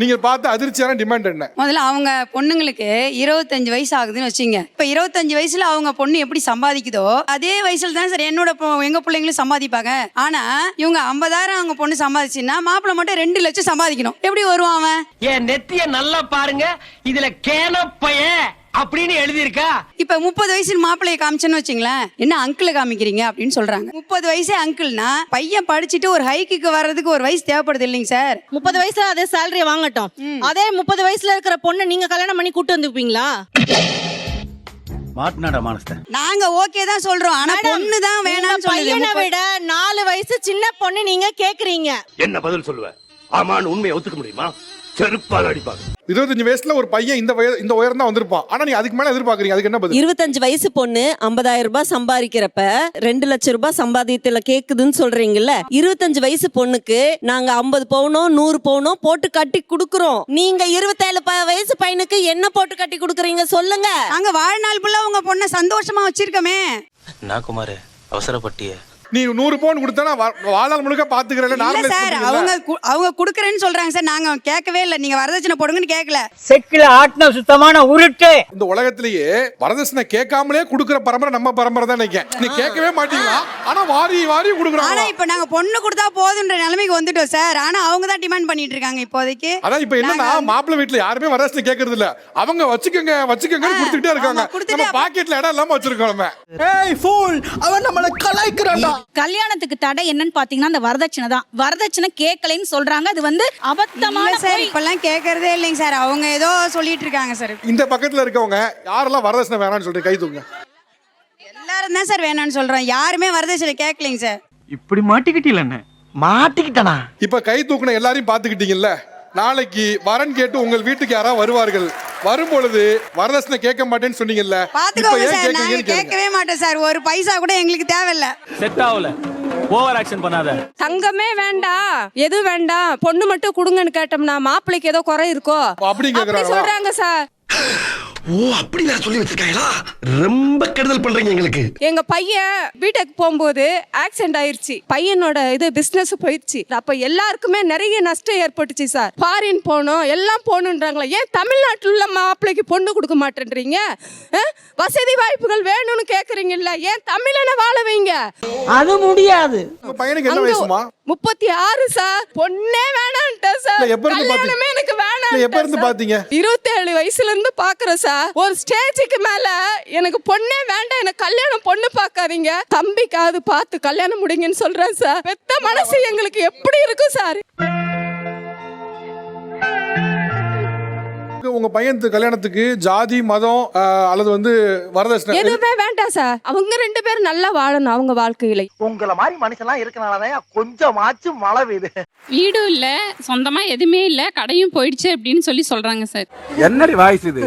நீங்க பார்த்து அதிர்ச்சியான டிமாண்ட் என்ன? முதல்ல அவங்க பொண்ணுங்களுக்கு 25 வயசு ஆகுதுன்னு வச்சுங்க. இப்ப 25 வயசுல அவங்க பொண்ணு எப்படி சம்பாதிக்குதோ அதே வயசுல தான் சார் எங்க பிள்ளைங்களும் சம்பாதிப்பாங்க. ஆனா இவங்க 50,000 அவங்க பொண்ணு சம்பாதிச்சுன்னா மாப்பிள்ள மட்டும் 2 லட்சம் சம்பாதிக்கணும். எப்படி வருவான் அவன்? என் நெத்திய நல்லா பாருங்க, இதுல கேனப்பைய அப்படின்னு எழுதி இருக்கா. இப்ப 30 வயசு மாப்பிள்ளைய காமிச்சேன்னு வச்சுங்களேன், என்ன அங்கிள் காமிக்கிறீங்க அப்படின்னு சொல்றாங்க. 30 வயசே அங்கிள்னா பையன் படிச்சுட்டு ஒரு ஹைக்கு வர்றதுக்கு ஒரு வயசு தேவைப்படுது இல்லைங்க சார்? 30 வயசுல அதே சேலரி வாங்கட்டும். அதே 30 வயசுல இருக்கிற பொண்ணு நீங்க கல்யாணம் பண்ணி கூட்டு வந்துப்பீங்களா? நாங்க ஓகே தான் சொல்றோம், ஆனா பொண்ணு தான் வேணாம்னு சொல்லுது. பையனை விட 4 வயசு சின்ன பொண்ணு நீங்க கேக்குறீங்க. என்ன பதில் சொல்லுவ? ஆமான்னு உண்மையை ஒத்துக்க முடியுமா? செருப்பால் அடிப்பாங்க. 25 வயசுல ஒரு பையன் இந்த உயரம் தான் வந்திருப்பான். ஆனா நீ அதுக்கு மேல எதிர்பார்க்கறீங்க, அதுக்கு என்ன பதில்? 25 வயசு பொண்ணு 50,000 ரூபாய் சம்பாதிக்கிறப்ப 2 லட்சம் ரூபாய் சம்பாதியத்துல கேக்குதுன்னு சொல்றீங்கல்ல. 25 வயசு பொண்ணுக்கு நாங்க 50 பவுனோ 100 பவுனோ போட்டு கட்டி குடுக்குறோம். நீங்க 27 வயசு பையனுக்கு என்ன போட்டு கட்டி குடுக்குறீங்க சொல்லுங்க. நாங்க வாழ்நாள் ஃபுல்லா உங்க பொண்ணை சந்தோஷமா வச்சிருக்கோமே. நான் குமார் அவசரப்பட்டிய நீ 100 பவுன் கொடுத்தா வாழ்நாள் முழுக்க பாத்துக்கிறேன். இல்ல சார், அவங்க குடுக்கறேன்னு சொல்றாங்க சார். நாங்க கேட்கவே இல்ல, நீங்க வரதட்சணை போடுங்கன்னு கேட்கல. செக்கில ஆட்டின சுத்தமான உருட்டு. இந்த உலகத்திலேயே வரதட்சணை கேட்காமலே குடுக்குற பரம்பரை நம்ம பரம்பரை தான் நினைக்கிறேன். நீ கேட்கவே மாட்டீங்களா? ஆனா வாரி வாரி குடுக்குறாங்க. ஆனா இப்ப நாங்க பொண்ணு கொடுத்தா போதுன்ற நிலைமைக்கு வந்துட்டோம் சார். ஆனா அவங்க தான் டிமாண்ட் பண்ணிட்டு இருக்காங்க இப்போதைக்கு. அதான் இப்ப என்னன்னா மாப்பிள்ளை வீட்டுல யாருமே வரதட்சணை கேட்கறது இல்ல. அவங்க வச்சுக்கோங்க கொடுத்துட்டே இருக்காங்க. நம்ம பாக்கெட்ல இடம் இல்லாம வச்சிருக்கோம் நம்ம. ஏய் ஃபூல், அவன் நம்மள கலாய்க்கறான்டா. கல்யாணத்துக்கு தடை என்னன்னு பாத்தீங்கன்னா அந்த வரதட்சணை தான். வரதட்சணை கேட்கலைன்னு சொல்றாங்க. அது வந்து அபத்தமான சார். இப்பெல்லாம் கேட்கறதே இல்லைங்க சார், அவங்க ஏதோ சொல்லிட்டு இருக்காங்க சார். இந்த பக்கத்துல இருக்கவங்க யாரெல்லாம் வரதட்சணை வேணாம்னு சொல்லிட்டு கை தூக்குங்க. எல்லாரும் தான் சார் வேணாம்னு சொல்றோம், யாருமே வரதட்சணை கேட்கலைங்க சார். இப்படி மாட்டிக்கிட்டீல என்ன? மாட்டிக்கிட்டனா? இப்ப கை தூக்குன எல்லாரையும் பாத்துக்கிட்டீங்கல்ல. நாளைக்கு வரன் கேட்டு உங்கள் வீட்டுக்கு யாராவது வருவார்கள். வரும்பொழுது வரதட்சணை கேட்க மாட்டேன்னு சொன்னீங்கல்ல, பாத்துக்கோங்க சார். நாங்க கேட்கவே மாட்டோம் சார், ஒரு பைசா கூட எங்களுக்கு தேவையில்ல. செட் ஆகல, ஓவர் ஆக்ஷன் பண்ணாத. தங்கமே வேண்டாம், எது வேண்டாம், பொண்ணு மட்டும் கொடுங்கன்னு கேட்டோம்னா மாப்பிள்ளைக்கு ஏதோ குறை இருக்கோ அப்படி சொல்றாங்க சார். ஓ, அப்படி வேற சொல்லி வச்சிருக்காங்களா? ரொம்ப கெடுதல் பண்றீங்க எங்களுக்கு. எங்க பையன் வீட்டுக்கு போகும்போது ஆக்சிடென்ட் ஆயிருச்சு. பையனோட பிசினஸ் போயிடுச்சு. அப்ப எல்லாருக்குமே நிறைய நஷ்டம் ஏற்பட்டுச்சு சார். ஃபாரின் போகணும் எல்லாம் போகணுன்றாங்களா? ஏன் தமிழ்நாட்டில் உள்ள மாப்பிள்ளைக்கு பொண்ணு கொடுக்க மாட்டேன்றீங்க? வசதி வாய்ப்புகள் வேணும்னு கேக்குறீங்கல்ல, ஏன் தமிழனை வாழ வைங்க. அது முடியாது. பையனுக்கு என்ன வயசுமா? 36 சார். பொண்ணே வேணான்ட்டா சார். கல்யாணமே எனக்கு வேணாம். எப்ப இருந்து பாத்தீங்க? 27 வயசுல இருந்து பாக்குறேன் சார். ஒரு ஸ்டேஜுக்கு மேல எனக்கு பொண்ணே வேண்டாம், எனக்கு கல்யாணம் பொண்ணு பாக்காதீங்க, தம்பிக்காவது பார்த்து கல்யாணம் முடிங்கன்னு சொல்றேன் சார். பெத்த மனசு எங்களுக்கு எப்படி இருக்கும் சார்? உங்க பையன் கல்யாணத்துக்கு ஜாதி மதம் அல்லது வரதட்சணை எதுவுமே வேண்டாம் சார். அவங்க 2 பேரும் நல்லா வாழணும் அவங்க வாழ்க்கையில. உங்கள மாதிரி மனுஷன்லாம் இருக்கனாலதான் கொஞ்சமாச்சும் மழை பெய்யுது. வீடும் இல்ல, சொந்தமா எதுவுமே இல்ல, கடையும் போயிடுச்சு அப்படின்னு சொல்றாங்க சார். என்னடி வாய்ஸ் இது?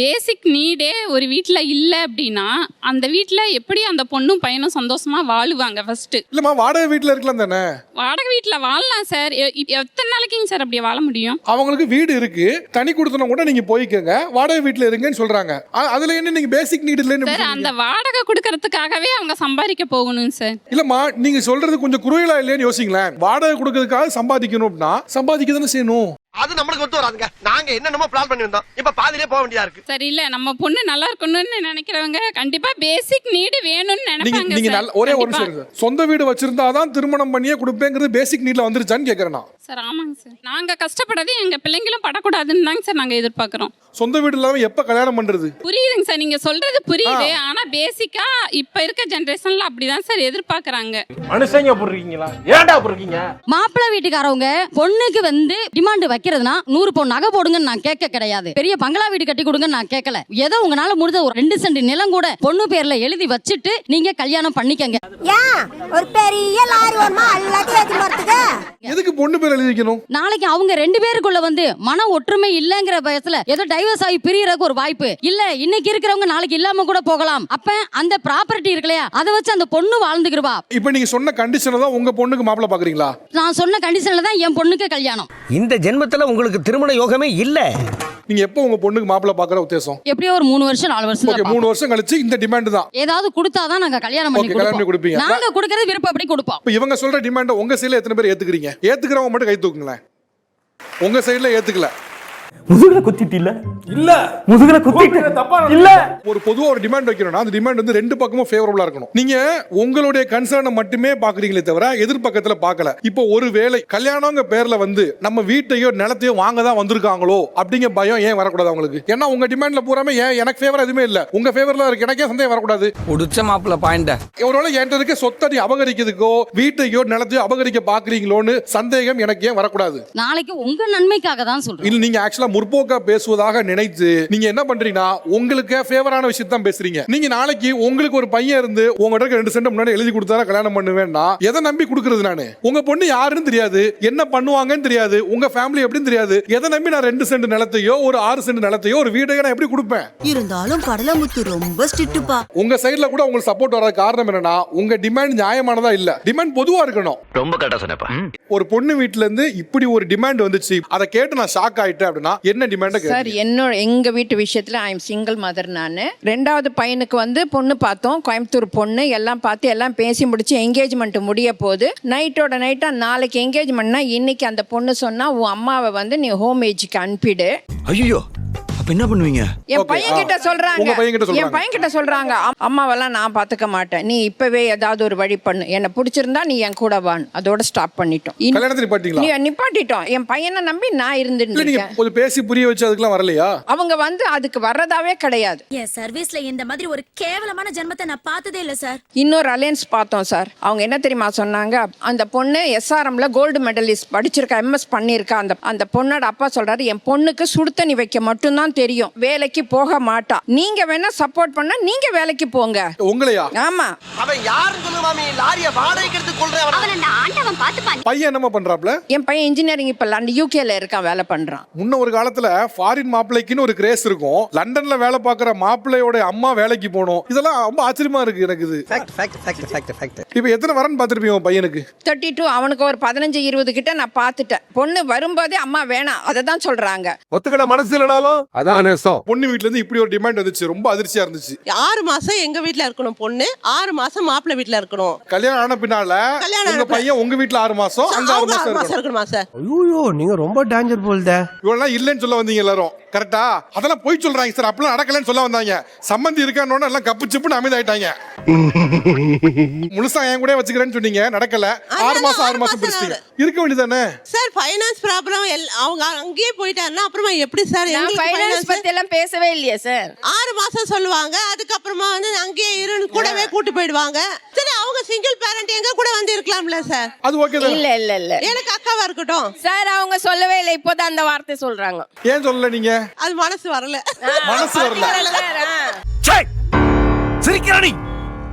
பேசிக் நீடே ஒரு வீட்ல இல்ல அப்படின்னா அந்த வீட்ல எப்படி அந்த பொண்ணும் பையனும் சந்தோஷமா வாழுவாங்க? ஃபர்ஸ்ட் இல்லமா, வாடகை வீட்டுல இருக்கலாம் தானே? வாடகை வீட்ல வாழலாம் சார். எத்தனை நாளைக்குங்க சார் அப்படி வாழ முடியும்? அவங்களுக்கு வீடு இருக்கு, தனி கொடுத்தன கூட நீங்க போய்க்கங்க, வாடகை வீட்டுல இருங்கன்னு சொல்றாங்க. அதுல என்ன நீங்க பேசிக் நீட் இல்லன்னு சார்? அந்த வாடகை கொடுக்கறதுக்காகவே அவங்க சம்பாதிக்க போகணும் சார். இல்லம்மா, நீங்க சொல்றது கொஞ்சம் குறுகலா இல்லையான்னு யோசிங்களேன். வாடகை கொடுக்கறதுக்காக சம்பாதிக்கணும் அப்படின்னா சம்பாதிக்க தானே செய்யணும். அது நம்மளுக்கு ஒத்து வராதுங்க. நாங்க என்னென்னமோ பிளான் பண்ணி வந்தோம், இப்ப பாதியிலே போக வேண்டியதா இருக்கு. சரி, இல்ல நம்ம பொண்ணு நல்லா இருக்கணும்னு நினைக்கிறவங்க கண்டிப்பா பேசிக் நீடு வேணும்னு நினைப்பாங்க. நீங்க ஒரே ஒரு நிமிஷம், சொந்த வீடு வச்சிருந்தாதான் திருமணம் பண்ணியே கொடுப்பேங்கிறது பேசிக் நீட்ல வந்துருச்சான்னு கேக்குறேன் நான். சார் ஆமாங்க சார், நாங்க கஷ்டப்படாது எங்க பிள்ளைங்களும் படக்கூடாதுன்னு தாங்க சார் நாங்க எதிர்பார்க்கிறோம். சொந்த வீடு இல்லாம எப்ப கல்யாணம் பண்றது? புரியுதுங்க சார், நீங்க சொல்றது புரியுது. ஆனா பேசிக்கா இப்ப இருக்க ஜெனரேஷன்ல அப்படிதான் சார் எதிர்பார்க்கறாங்க. மனுஷங்க புரியுங்களா? ஏன்டா புரியுங்க? மாப்பிள்ளை வீட்டுக்காரவங்க பொண்ணுக்கு டிமாண்ட் வைக்கிறதுனா 100 பவுன் நகை போடுங்கன்னு நான் கேட்க கிடையாது. பெரிய பங்களா வீடு கட்டி கொடுங்கன்னு நான் கேட்கல. ஏதோ உங்களால முடிஞ்ச ஒரு 2 சென்ட் நிலம் கூட பொண்ணு பேர்ல எழுதி வச்சுட்டு நீங்க கல்யாணம் பண்ணிக்கங்க. ஒரு பெரிய லாரி வருமா எல்லாத்தையும் ஏத்தி வரதுக்கு? எதுக்கு பொண்ணு பேர் எழுதி வைக்கணும்? நாளைக்கு அவங்க 2 பேருக்குள்ள மன ஒற்றுமை இல்லங்கிற பயத்துல ஏதோ டைவர்ஸ் ஆகி பிரியறதுக்கு ஒரு வாய்ப்பு இல்ல. இன்னைக்கு இருக்கிறவங்க நாளைக்கு இல்லாம கூட போகலாம். அப்ப அந்த ப்ராப்பர்ட்டி இருக்குலையா, அதை வச்சு அந்த பொண்ணு வாழ்ந்துக்கிறவா. இப்ப நீங்க சொன்ன கண்டிஷன்ல தான் உங்க பொண்ணுக்கு மாப்பிள்ளை பாக்குறீங்களா? நான் சொன்ன கண்டிஷன்ல தான் என் பொண்ணுக்கு கல்யாணம். இந்த ஜென்மத்துல உங்களுக்கு திருமண யோகமே இல்ல. நீங்க எப்போ உங்க பொண்ணுக்கு மாப்பிள்ளை பாக்குற உத்தேசம்? எப்படியோ ஒரு 3 வருஷம் 4 வருஷம். ஓகே, 3 வருஷம் கழிச்சு இந்த டிமாண்ட் தான். ஏதாவது கொடுத்தாதான் நாங்க கல்யாணம் பண்ணி கொடுப்போம். நாங்க கொடுக்கறது விருப்பப்படி கொடுப்போம். இவங்க சொல்ற டிமாண்ட் உங்க சைடுல எத்தனை பேர் ஏத்துக்கிறீங்க? ஏத்துக்கிறவங்க மட்டும் கை தூக்குங்களேன். உங்க சைடுல ஏத்துக்கல. முதுகுல குத்திட்டு இல்ல முதுகுல குத்திட்டு இல்ல. ஒரு பொதுவா ஒரு டிமாண்ட் வைக்கணும்னா அந்த டிமாண்ட் வந்து ரெண்டு பக்கமும் ஃபேவரபிளா இருக்கணும். நீங்க உங்களுடைய கன்சர்னை மட்டுமே பாக்குறீங்களே தவிர எதிர்பக்கத்துல பார்க்கல. இப்போ ஒரு வேளை கல்யாணங்க பேர்ல வந்து நம்ம வீட்டையோ நிலத்தையோ வாங்க தான் வந்திருக்காங்களோ அப்படிங்கிற பயம் ஏன் வரக்கூடாது உங்களுக்கு? ஏன்னா உங்க டிமாண்ட்ல பூராமே ஏன் எனக்கு ஃபேவர் எதுவுமே இல்ல, உங்க ஃபேவர்ல இருக்கு, எனக்கே சந்தேகம் வரக்கூடாது. உடிச்ச மாப்பிள்ள பாயிண்ட ஒருவேளை என்கிட்ட இருக்க சொத்தை நீ அபகரிக்கிறதுக்கோ வீட்டையோ நிலத்தையோ அபகரிக்க பாக்குறீங்களோன்னு சந்தேகம் எனக்கு ஏன் வரக்கூடாது? நாளைக்கு உங்க நன்மைக்காக தான் சொல்றேன். இல்ல நீங்க ஆக்சுவலா முற்போக்கா பேசுவதாக நினைத்து நீங்க என்ன பண்றீங்கன்னா உங்களுக்கு ஃபேவரான விஷயத்தை தான் பேசுறீங்க. நீங்க நாளைக்கு உங்களுக்கு ஒரு பையன் இருந்து உங்ககிட்ட 2 சென்ட் முன்னாடி எழுதி கொடுத்தாரா கல்யாணம் பண்ணுவேன்னா எதை நம்பி கொடுக்கறது? நானு உங்க பொண்ணு யாருன்னு தெரியாது, என்ன பண்ணுவாங்கன்னு தெரியாது, உங்க ஃபேமிலி எப்படின்னு தெரியாது. எதை நம்பி நான் 2 சென்ட் நிலத்தையோ ஒரு 6 சென்ட் நிலத்தையோ ஒரு வீடையோ நான் எப்படி கொடுப்பேன்? இருந்தாலும் கடலமுத்து ரொம்ப ஸ்ட்ரிக்ட்பா. உங்க சைடுல கூட உங்களுக்கு சப்போர்ட் வராத காரணம் என்னன்னா உங்க டிமாண்ட் நியாயமானதா இல்ல, டிமாண்ட் பொதுவா இருக்கணும். ரொம்ப கரெக்டா சொன்னப்பா. ஒரு பொண்ணு வீட்ல இருந்து இப்படி ஒரு டிமாண்ட் வந்துச்சு, அதை கேட்டு நான் ஷாக் ஆயிட்டேன் அப்படின்னா என்ன டிமாண்ட்? சார் எங்க வீட்டு விஷயத்துல ஐ எம் சிங்கிள் மதர். நானு 2வது பையனுக்கு வந்து பொண்ணு பார்த்தோம், கோயம்புத்தூர் பொண்ணு. எல்லாம் பார்த்து எல்லாம் பேசி முடிச்சு என்கேஜ்மெண்ட் முடிய போகுது. நைட்டோட நைட்டா நாளைக்கு என்கேஜ்மெண்ட்னா இன்னைக்கு அந்த பொண்ணு சொன்னா உன் அம்மாவை வந்து நீ ஹோம் ஏஜ்க்கு அனுப்பிடு. ஐயோ அப்ப என்ன பண்ணுவீங்க? என் பையன் கிட்ட சொல்றாங்க, உங்க பையன் கிட்ட சொல்றாங்க. என் பையன் கிட்ட சொல்றாங்க அம்மாவெல்லாம் நான் பாத்துக்க மாட்டேன், நீ இப்பவே ஏதாவது ஒரு வழி பண்ணு, என்ன பிடிச்சிருந்தா நீ என் கூட வான். அதோட ஸ்டாப் பண்ணிட்டோம், கல்யாணத்தை நிப்பாட்டிங்களா? நிப்பாட்டிட்டோம். என் பையனை நம்பி நான் இருந்துட்டு நீங்க இருக்கேன். கொஞ்சம் பேசி புரிய வச்சு அதுக்கெல்லாம் வரலையா? அவங்க வந்து அதுக்கு வர்றதாவே கிடையாது. என் சர்வீஸ்ல இந்த மாதிரி ஒரு கேவலமான ஜென்மத்தை நான் பார்த்ததே இல்ல சார். இன்னொரு அலையன்ஸ் பார்த்தோம் சார். அவங்க என்ன தெரியுமா சொன்னாங்க, அந்த பொண்ணு SRMல கோல்டு மெடலிஸ்ட் படிச்சிருக்கா, MS பண்ணிருக்கா. அந்த பொண்ணோட அப்பா சொல்றாரு என் பொண்ணுக்கு சுடுதண்ணி வைக்க மட்டும்தான் தெரியும், வேலைக்கு போக மாட்டா. நீங்க வேணா சப்போர்ட் பண்ணா நீங்க வேலைக்கு போங்க. உங்களையா? ஆமா. அவன் யாருன்னு சொல்லுங்க மாமி, லாரிய வாடகைக்கு எடுத்து கொள்றேன். அவன நான் ஆண்டவன் பாத்துப்பான். பையன் என்னமா பண்றாப்ல? என் பையன் இன்ஜினியரிங் இப்ப லண்டன் UKல இருக்கான், வேலை பண்றான். முன்ன ஒரு காலத்துல ஃபாரின் மாப்பிள்ளைக்குன்னு ஒரு கிரேஸ் இருக்கும், லண்டன்ல வேலை பார்க்குற மாப்பிள்ளையோட அம்மா வேலைக்கு போகணும். இதெல்லாம் ரொம்ப ஆச்சரியமா இருக்கு எனக்கு. இது இப்ப எத்தனை வரன் பார்த்திருப்பீங்க உங்க பையனுக்கு? 32. அவனுக்கு ஒரு 15-20 கிட்ட நான் பார்த்துட்டேன். பொண்ணு வரும்போதே அம்மா வேணாம் அதை தான் சொல்றாங்க. ஒத்துக்கட மனசு இல்லனாலும் அதான் நேசம். பொண்ணு வீட்ல இருந்து இப்படி ஒரு டிமாண்ட் வந்துச்சு, ரொம்ப அதிர்ச்சியா இருந்துச்சு. 6 மாசம் எங்க வீட்ல இருக்கணும் பொண்ணு, 6 மாசம் மாப்பிள்ளை வீட்ல இருக்கணும். கல்யாணம் ஆன பின்னால உங்க பையன் உங்க வீட்ல 6 மாசம், அங்க 6 மாசம் இருக்கணுமா சார்? ஐயோ நீங்க ரொம்ப டேஞ்சர் போல்தே. இவெல்லாம் இல்லன்னு சொல்ல வந்தீங்க எல்லாரும், கரெக்டா? அதெல்லாம் போய் சொல்றாங்க சார், அப்பெல்லாம் நடக்கலன்னு சொல்ல வந்தாங்க. சம்பந்தி இருக்கான்னு எல்லாம் கப்பு சிப்புன்னு அமைதியாயிட்டாங்க. முழுசா என் கூட வச்சுக்கிறேன்னு சொன்னீங்க, நடக்கல. 6 மாசம் பிடிச்சிட்டீங்க. இருக்க வேண்டியதானே சார்? ஃபைனான்ஸ் ப்ராப்ளம் அவங்க அங்கேயே போயிட்டாருன்னா அப்புறமா எப்படி சார்? ஃபைனான்ஸ் பத்தி எல்லாம் பேசவே இல்லையா சார்? 6 மாசம் சொல்லுவாங்க, அதுக்கப்புறமா வந்து அங்கேயே இருந்து கூடவே கூட்டி போயிடுவாங்க. சரி அவங்க சிங்கிள் பேரண்ட் எங்க கூட வந்து இருக்கலாம்ல சார்? அது ஓகே தான். இல்ல எனக்கு அக்காவா இருக்கட்டும் சார். அவங்க சொல்லவே இல்லை, இப்போதான் அந்த வார்த்தை சொல்றாங்க. ஏன் சொல்லல நீங்க? அது மனசு வரல. மனசு வரல. சிரிக்கிறானி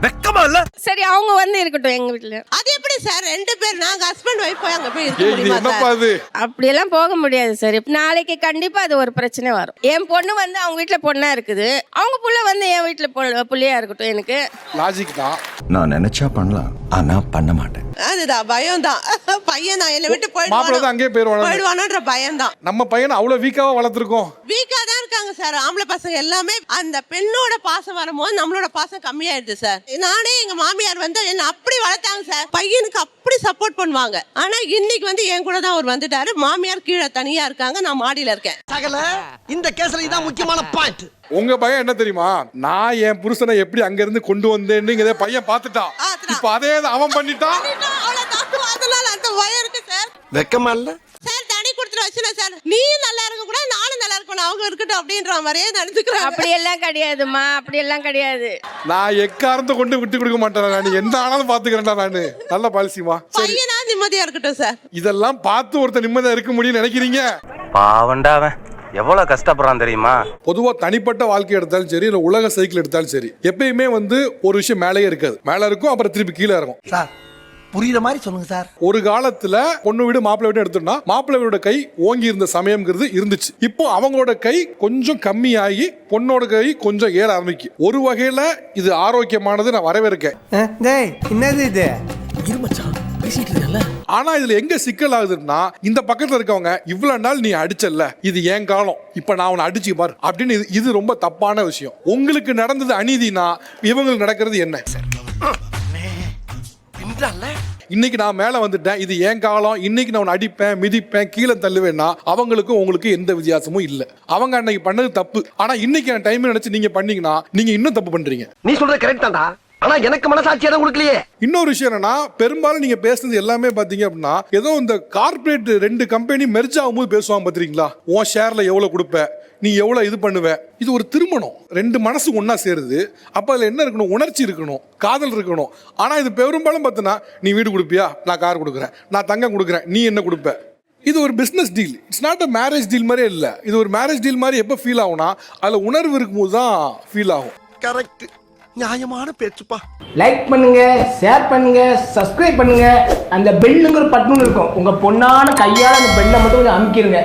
வெக்கமா இல்ல? சரி அவங்க வந்து இருக்கட்டும் எங்க வீட்ல. அது எப்படி சார்? 2 பேர் நாங்க ஹஸ்பண்ட் வைஃப் போய் அங்க போய் இருக்க ஏய், இது முடியுமா என்னப்பா சார்? இது? அப்படியெல்லாம் போக முடியாது சார். நாளைக்கு கண்டிப்பா அது ஒரு பிரச்சனை வரும். என் பொண்ணு வந்து அவங்க வீட்ல பொண்ணா இருக்குது, அவங்க புள்ள வந்து என் வீட்ல புள்ளையா இருக்கட்டும். எனக்கு லாஜிக் தான். நான் நினைச்சா பண்ணலாம், ஆனா பண்ண மாட்டேன். அதுதான் பயம் தான். பையன் நான் என்ன விட்டு மாப்பிள்ளை தான் அங்கேயே போயிடுவானோன்ற பயம் தான். நம்ம பையனை அவ்வளவு வீக்காவா வளர்த்திருக்கோம். வீக்கா தான் இருக்காங்க சார் ஆம்பளை பசங்க எல்லாமே. அந்த பெண்ணோட பாசம் வரும்போது நம்மளோட பாசம் கம்மியாயிடுது சார். நானே எங்க மாமியார் வந்து என்ன அப்படி வளர்த்தாங்க சார், பையனுக்கு அப்படி சப்போர்ட் பண்ணுவாங்க. ஆனா இன்னைக்கு வந்து என் கூட தான் அவர் வந்துட்டாரு. மாமியார் கீழே தனியா இருக்காங்க, நான் மாடியில இருக்கேன். சகல இந்த கேஸ்ல இதான் முக்கியமான பாயிண்ட். உங்க பையன் என்ன தெரியுமா, நான் என் புருஷனை எப்படி அங்க இருந்து கொண்டு வந்தேன்னு பையன் பாத்துட்டான். இப்ப அதே அவன் பண்ணிட்டான். அதனால அந்த பயம் இருக்கு சார். வெக்கமா இல்ல சார்? தனி கொடுத்துட்டு வச்சுல சார், நீ நல்லா இருக்க கூட நானும் நல்லா இருக்கணும், அவங்க இருக்கட்டும் அப்படின்ற மாதிரியே நடந்துக்கிறேன். அப்படி எல்லாம் கிடையாதுமா, அப்படி எல்லாம் கிடையாது. நான் எக்காரத்தை கொண்டு விட்டு கொடுக்க மாட்டேன். நான் எந்த ஆனாலும் பாத்துக்கிறேன்டா. நானு நல்ல பாலிசிமா. பையனா நிம்மதியா இருக்கட்டும் சார். இதெல்லாம் பார்த்து ஒருத்தர் நிம்மதியா இருக்க முடியும்னு நினைக்கிறீங்க? பாவண்டா அவன் எவ்வளவு கஷ்டப்படுறான் தெரியுமா? பொதுவா தனிப்பட்ட வாழ்க்கை எடுத்தாலும் சரி, இல்ல உலக சைக்கிள் எடுத்தாலும் சரி, எப்பயுமே வந்து ஒரு விஷயம் மேலேயே இருக்காது. மேல இருக்கும், அப்புறம் திருப்பி கீழே இருக்கும். சார் புரியுற மாதிரி சொல்லுங்க சார். ஒரு காலத்துல பொண்ணு வீடு மாப்பிள்ளை வீடு எடுத்தோம்னா மாப்பிள்ளை வீடோட கை ஓங்கி இருந்த சமயம்ங்கிறது இருந்துச்சு. இப்போ அவங்களோட கை கொஞ்சம் கம்மியாகி பொண்ணோட கை கொஞ்சம் ஏற ஆரம்பிக்கும். ஒரு வகையில இது ஆரோக்கியமானது, நான் வரவேற்கேன். என்னது இது? இருமச்சான் பேசிட்டு இருக்கல. ஆனா இதுல எங்க சிக்கல் ஆகுதுன்னா, இந்த பக்கத்துல இருக்கவங்க இவ்வளவு நாள் நீ அடிச்சல்ல, இது என் காலம், இப்ப நான் உன்னை அடிச்சு பார் அப்படின்னு. இது ரொம்ப தப்பான விஷயம். உங்களுக்கு நடந்தது அநீதினா இவங்களுக்கு நடக்கிறது என்ன? இன்னைக்கு நான் மேல வந்துட்டேன், இது ஏன் காலம், இன்னைக்கு நான் உன்னை அடிப்பேன் மிதிப்பேன் கீழே தள்ளுவேன்னா அவங்களுக்கும் உங்களுக்கு எந்த வித்தியாசமும் இல்ல. அவங்க அன்னைக்கு பண்ணது தப்பு, ஆனா இன்னைக்கு நான் டைம் நினைச்சு நீங்க பண்ணீங்கன்னா நீங்க இன்னும் தப்பு பண்றீங்க. நீ சொல்றது கரெக்ட் தான்டா, ஆனா எனக்கு மனசாட்சி எதுவும் கொடுக்கலையே. இன்னொரு விஷயம் என்னன்னா, பெரும்பாலும் நீங்க பேசுனது எல்லாமே பாத்தீங்க அப்படின்னா ஏதோ இந்த கார்ப்பரேட் 2 கம்பெனி மெர்ஜ் ஆகும்போது பேசுவாங்க பாத்தீங்களா, உன் ஷேர்ல எவ்வளவு கொடுப்ப, நீ எவ்வளவு இது பண்ணுவ. இது ஒரு திருமணம், 2 மனசு ஒன்னா சேருது. அப்ப அதுல என்ன இருக்கணும், உணர்ச்சி இருக்கணும், காதல் இருக்கணும். ஆனா இது பெரும்பாலும் பார்த்தனா, நீ வீடு கொடுப்பியா, நான் கார் கொடுக்குறேன், நான் தங்கம் கொடுக்குறேன், நீ என்ன கொடுப்ப. இது ஒரு business deal, it's not a marriage deal மாதிரியே இல்லை. இது ஒரு மேரேஜ் டீல் மாதிரி எப்போ ஃபீல் ஆகும்னா அதில் உணர்வு இருக்கும்போது தான் ஃபீல் ஆகும். கரெக்ட், நியாயமான பேச்சுப்பா. லைக் பண்ணுங்க, ஷேர் பண்ணுங்க, சப்ஸ்கிரைப் பண்ணுங்க. அந்த பெல்லுங்கிற பட்டன் இருக்கும், உங்க பொண்ணான கையால அந்த பெல்லை மட்டும் கொஞ்சம் அமுக்கிடுங்க.